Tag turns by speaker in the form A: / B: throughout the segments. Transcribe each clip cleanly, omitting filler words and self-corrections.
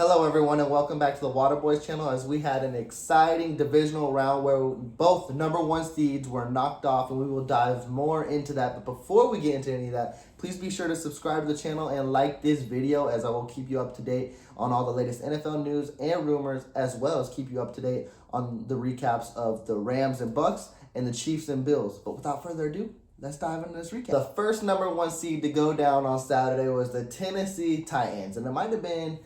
A: Hello, everyone, and welcome back to the Water Boys channel as we had an exciting divisional round where both number one seeds were knocked off, and we will dive more into that. But before we get into any of that, please be sure to subscribe to the channel and like this video as I will keep you up to date on all the latest NFL news and rumors, as well as keep you up to date on the recaps of the Rams and Bucks and the Chiefs and Bills. But without further ado, let's dive into this recap. The first number one seed to go down on Saturday was the Tennessee Titans, and it might have been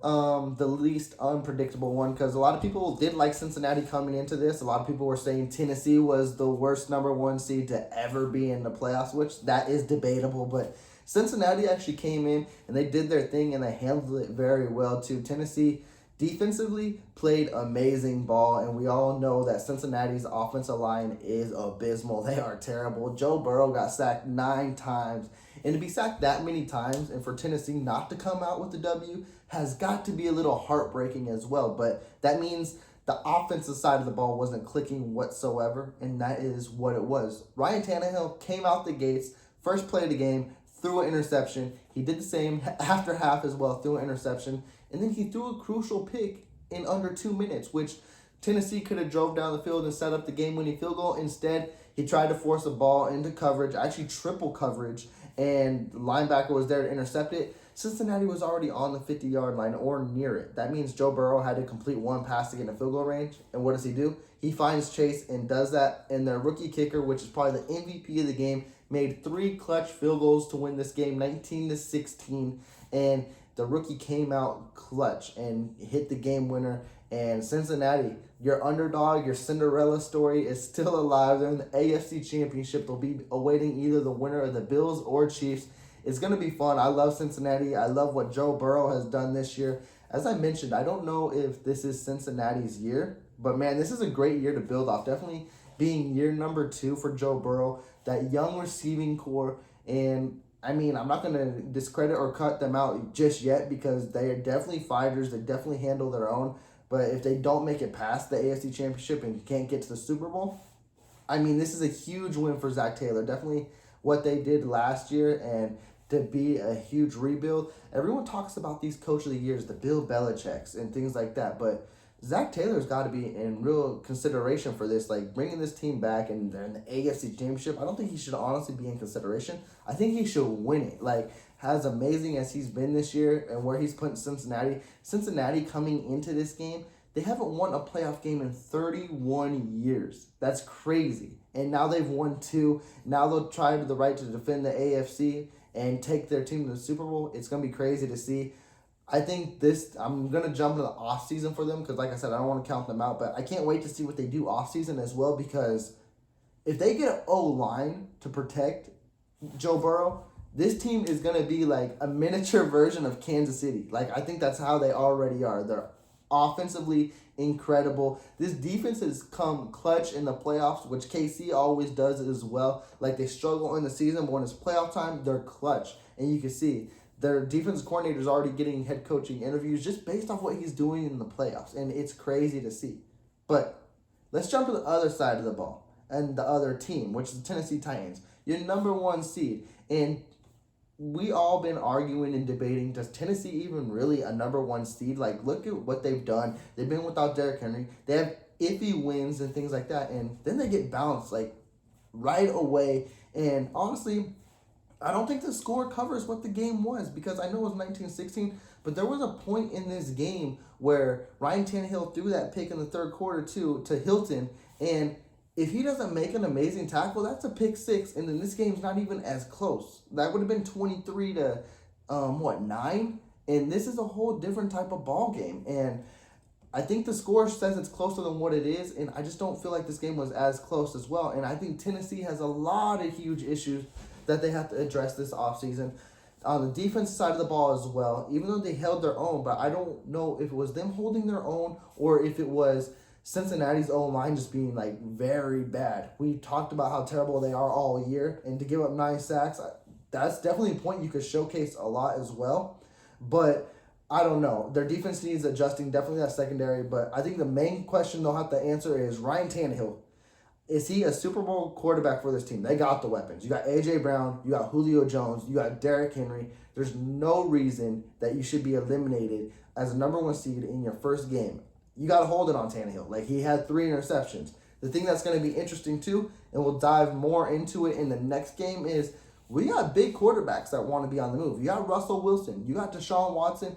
A: the least unpredictable one because a lot of people did like Cincinnati coming into this. A lot of people were saying Tennessee was the worst number one seed to ever be in the playoffs, which that is debatable, but Cincinnati actually came in and they did their thing and they handled it very well too. Tennessee defensively played amazing ball, and we all know that Cincinnati's offensive line is abysmal. They are terrible. Joe Burrow got sacked 9 times, and to be sacked that many times and for Tennessee not to come out with the W has got to be a little heartbreaking as well. But that means the offensive side of the ball wasn't clicking whatsoever, and that is what it was. Ryan Tannehill came out the gates, first play of the game, threw an interception. He did the same after half as well, threw an interception. And then he threw a crucial pick in under 2 minutes, which Tennessee could have drove down the field and set up the game-winning field goal. Instead, he tried to force a ball into coverage, actually triple coverage, and the linebacker was there to intercept it. Cincinnati was already on the 50-yard line or near it. That means Joe Burrow had to complete one pass to get in field goal range. And what does he do? He finds Chase and does that. And their rookie kicker, which is probably the MVP of the game, made 3 clutch field goals to win this game, 19-16. And the rookie came out clutch and hit the game winner. And Cincinnati, your underdog, your Cinderella story is still alive. They're in the AFC Championship. They'll be awaiting either the winner of the Bills or Chiefs. It's going to be fun. I love Cincinnati. I love what Joe Burrow has done this year. As I mentioned, I don't know if this is Cincinnati's year, but man, this is a great year to build off. Definitely being year number 2 for Joe Burrow, that young receiving core. And I mean, I'm not going to discredit or cut them out just yet because they are definitely fighters. They definitely handle their own. But if they don't make it past the AFC Championship and can't get to the Super Bowl, I mean, this is a huge win for Zach Taylor. Definitely what they did last year, and to be a huge rebuild. Everyone talks about these coach of the years, the Bill Belichick's and things like that, but Zach Taylor's got to be in real consideration for this, like bringing this team back, and they're in the AFC Championship. I don't think he should honestly be in consideration. I think he should win it. Like, as amazing as he's been this year and where he's putting Cincinnati coming into this game, they haven't won a playoff game in 31 years. That's crazy. And now they've won 2. Now they'll try the right to defend the AFC and take their team to the Super Bowl. It's going to be crazy to see. I think I'm going to jump into the offseason for them because, like I said, I don't want to count them out, but I can't wait to see what they do offseason as well, because if they get an O-line to protect Joe Burrow, this team is going to be like a miniature version of Kansas City. Like, I think that's how they already are. They're offensively incredible. This defense has come clutch in the playoffs, which KC always does as well. Like, they struggle in the season, but when it's playoff time, they're clutch. And you can see their defensive coordinator is already getting head coaching interviews just based off what he's doing in the playoffs. And it's crazy to see. But let's jump to the other side of the ball and the other team, which is the Tennessee Titans. Your number one seed. And we all been arguing and debating, does Tennessee even really a number one seed? Like, look at what they've done. They've been without Derrick Henry. They have iffy wins and things like that. And then they get bounced, like, right away. And honestly, I don't think the score covers what the game was, because I know it was 19-16, but there was a point in this game where Ryan Tannehill threw that pick in the third quarter to Hilton, and if he doesn't make an amazing tackle, that's a pick 6, and then this game's not even as close. That would have been 23 to 9, and this is a whole different type of ball game. And I think the score says it's closer than what it is, and I just don't feel like this game was as close as well. And I think Tennessee has a lot of huge issues that they have to address this offseason. On the defensive side of the ball as well, even though they held their own, but I don't know if it was them holding their own or if it was Cincinnati's O-line just being, like, very bad. We talked about how terrible they are all year, and to give up 9 sacks, that's definitely a point you could showcase a lot as well. But I don't know. Their defense needs adjusting, definitely that secondary, but I think the main question they'll have to answer is Ryan Tannehill. Is he a Super Bowl quarterback for this team? They got the weapons. You got A.J. Brown, you got Julio Jones, you got Derrick Henry. There's no reason that you should be eliminated as a number one seed in your first game. You got to hold it on Tannehill. Like, he had 3 interceptions. The thing that's going to be interesting too, and we'll dive more into it in the next game, is we got big quarterbacks that want to be on the move. You got Russell Wilson, you got Deshaun Watson,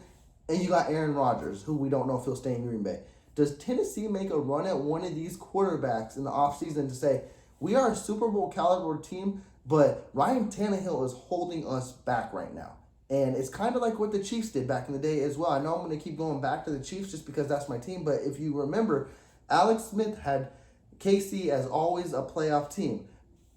A: and you got Aaron Rodgers, who we don't know if he'll stay in Green Bay. Does Tennessee make a run at one of these quarterbacks in the offseason to say, we are a Super Bowl caliber team, but Ryan Tannehill is holding us back right now? And it's kind of like what the Chiefs did back in the day as well. I know I'm going to keep going back to the Chiefs just because that's my team, but if you remember, Alex Smith had KC as always a playoff team.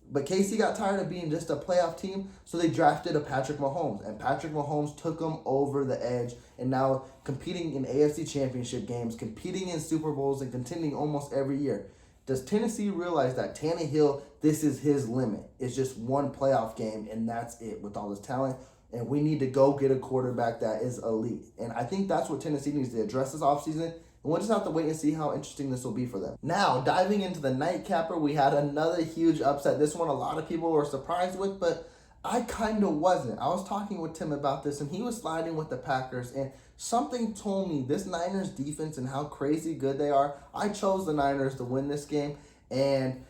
A: But KC got tired of being just a playoff team, so they drafted a Patrick Mahomes. And Patrick Mahomes took them over the edge, and now competing in AFC Championship games, competing in Super Bowls, and contending almost every year. Does Tennessee realize that Tannehill, this is his limit? It's just one playoff game, and that's it with all his talent. And we need to go get a quarterback that is elite. And I think that's what Tennessee needs to address this offseason. And we'll just have to wait and see how interesting this will be for them. Now, diving into the nightcapper, we had another huge upset. This one a lot of people were surprised with, but I kind of wasn't. I was talking with Tim about this, and he was sliding with the Packers, and something told me this Niners defense and how crazy good they are. I chose the Niners to win this game, and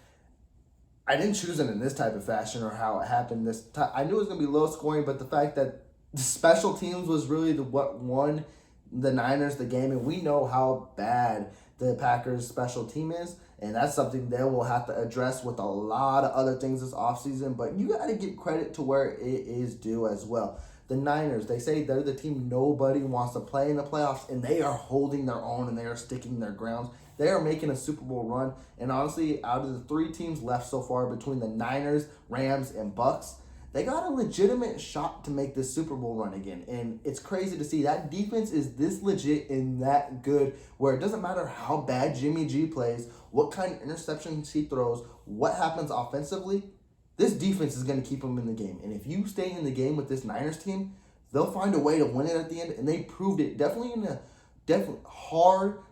A: I didn't choose it in this type of fashion or how it happened this time. I knew it was going to be low scoring, but the fact that the special teams was really what won the Niners the game, and we know how bad the Packers special team is, and that's something they will have to address with a lot of other things this offseason, but you got to give credit to where it is due as well. The Niners, they say they're the team nobody wants to play in the playoffs, and they are holding their own, and they are sticking their grounds. They are making a Super Bowl run, and honestly, out of the 3 teams left so far between the Niners, Rams, and Bucks, they got a legitimate shot to make this Super Bowl run again. And it's crazy to see that defense is this legit and that good, where it doesn't matter how bad Jimmy G plays, what kind of interceptions he throws, what happens offensively, this defense is going to keep them in the game. And if you stay in the game with this Niners team, they'll find a way to win it at the end. And they proved it definitely in a hard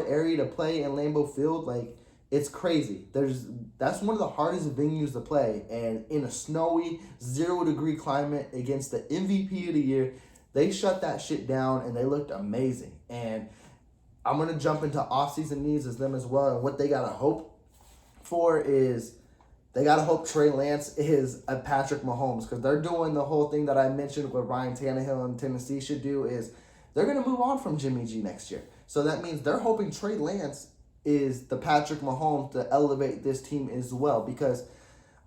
A: area to play in Lambeau Field. Like, it's crazy. That's one of the hardest venues to play, and in a snowy 0-degree climate against the MVP of the year, they shut that shit down and they looked amazing. And I'm gonna jump into offseason needs as them as well, and what they gotta hope for is they gotta hope Trey Lance is a Patrick Mahomes, because they're doing the whole thing that I mentioned what Ryan Tannehill and Tennessee should do is they're gonna move on from Jimmy G next year. So that means they're hoping Trey Lance is the Patrick Mahomes to elevate this team as well, because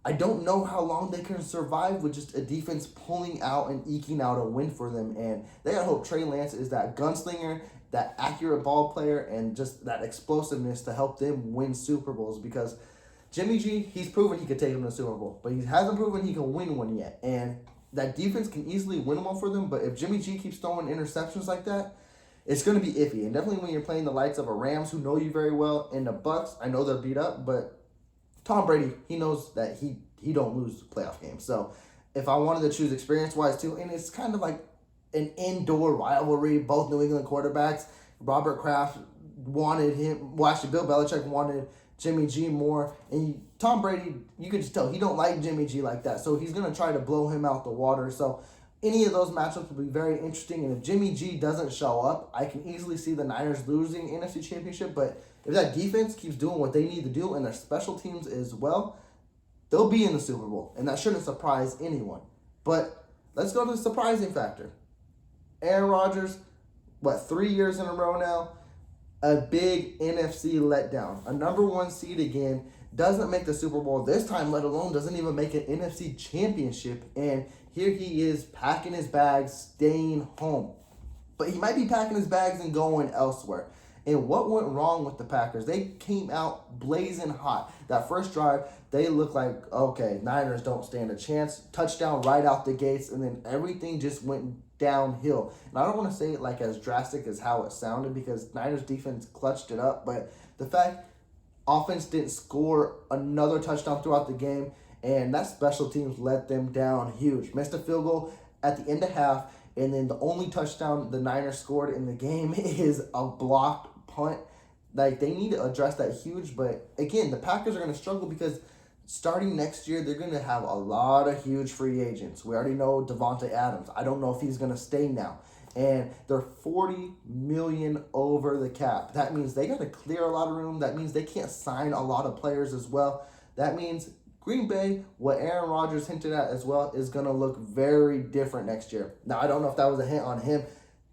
A: I don't know how long they can survive with just a defense pulling out and eking out a win for them. And they gotta hope Trey Lance is that gunslinger, that accurate ball player, and just that explosiveness to help them win Super Bowls, because Jimmy G, he's proven he could take them to the Super Bowl, but he hasn't proven he can win one yet. And that defense can easily win one for them, but if Jimmy G keeps throwing interceptions like that, it's going to be iffy. And definitely when you're playing the likes of a Rams who know you very well, and the Bucks, I know they're beat up, but Tom Brady, he knows that he don't lose playoff games. So if I wanted to choose experience-wise too, and it's kind of like an indoor rivalry, both New England quarterbacks, Robert Kraft wanted him, well actually Bill Belichick wanted Jimmy G more, and Tom Brady, you could just tell he don't like Jimmy G like that, so he's going to try to blow him out the water. So any of those matchups will be very interesting, and if Jimmy G doesn't show up, I can easily see the Niners losing NFC Championship, but if that defense keeps doing what they need to do and their special teams as well, they'll be in the Super Bowl, and that shouldn't surprise anyone. But let's go to the surprising factor. Aaron Rodgers, 3 years in a row now, a big NFC letdown. A number 1 seed again, doesn't make the Super Bowl this time, let alone doesn't even make an NFC Championship, and here he is packing his bags, staying home. But he might be packing his bags and going elsewhere. And what went wrong with the Packers? They came out blazing hot. That first drive, they looked like, okay, Niners don't stand a chance. Touchdown right out the gates, and then everything just went downhill. And I don't want to say it like as drastic as how it sounded, because Niners defense clutched it up, but the fact offense didn't score another touchdown throughout the game, and that special teams let them down huge. Missed a field goal at the end of half, and then the only touchdown the Niners scored in the game is a blocked punt Like, they need to address that huge. But again, the Packers are going to struggle because starting next year, they're going to have a lot of huge free agents. We already know Devontae Adams. I don't know if he's going to stay now. And they're $40 million over the cap. That means they got to clear a lot of room. That means they can't sign a lot of players as well. That means Green Bay, what Aaron Rodgers hinted at as well, is going to look very different next year. Now, I don't know if that was a hint on him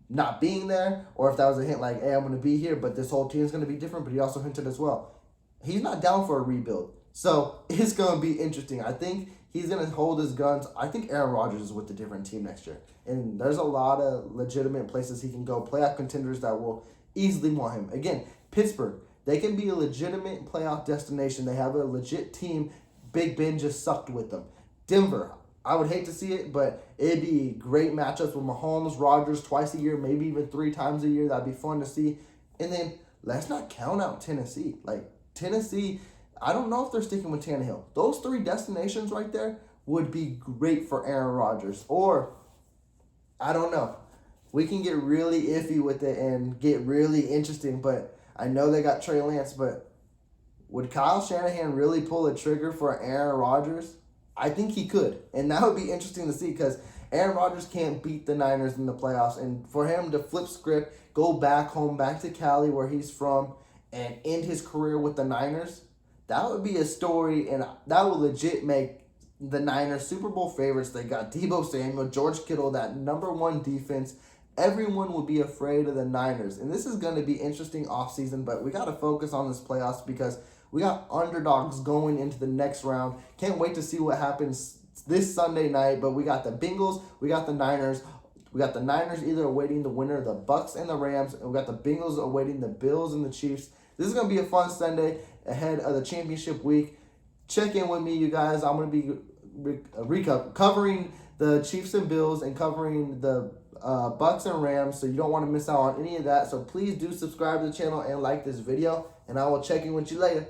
A: not being there, or if that was a hint like, hey, I'm going to be here, but this whole team is going to be different. But he also hinted as well, he's not down for a rebuild. So it's going to be interesting. I think he's going to hold his guns. I think Aaron Rodgers is with a different team next year. And there's a lot of legitimate places he can go, playoff contenders that will easily want him. Again, Pittsburgh, they can be a legitimate playoff destination. They have a legit team. Big Ben just sucked with them. Denver, I would hate to see it, but it'd be great matchups with Mahomes, Rodgers twice a year, maybe even 3 times a year. That'd be fun to see. And then let's not count out Tennessee. Like, Tennessee, I don't know if they're sticking with Tannehill. Those 3 destinations right there would be great for Aaron Rodgers. Or, I don't know. We can get really iffy with it and get really interesting, but I know they got Trey Lance, but would Kyle Shanahan really pull a trigger for Aaron Rodgers? I think he could. And that would be interesting to see because Aaron Rodgers can't beat the Niners in the playoffs. And for him to flip script, go back home, back to Cali where he's from, and end his career with the Niners, that would be a story, and that would legit make the Niners Super Bowl favorites. They got Deebo Samuel, George Kittle, that number 1 defense. Everyone would be afraid of the Niners. And this is going to be interesting offseason, but we got to focus on this playoffs because we got underdogs going into the next round. Can't wait to see what happens this Sunday night, but we got the Bengals, we got the Niners. We got the Niners either awaiting the winner of the Bucks and the Rams, and we got the Bengals awaiting the Bills and the Chiefs. This is going to be a fun Sunday ahead of the championship week. Check in with me, you guys. I'm going to be covering the Chiefs and Bills and covering the Bucks and Rams, so you don't want to miss out on any of that. So please do subscribe to the channel and like this video, and I will check in with you later.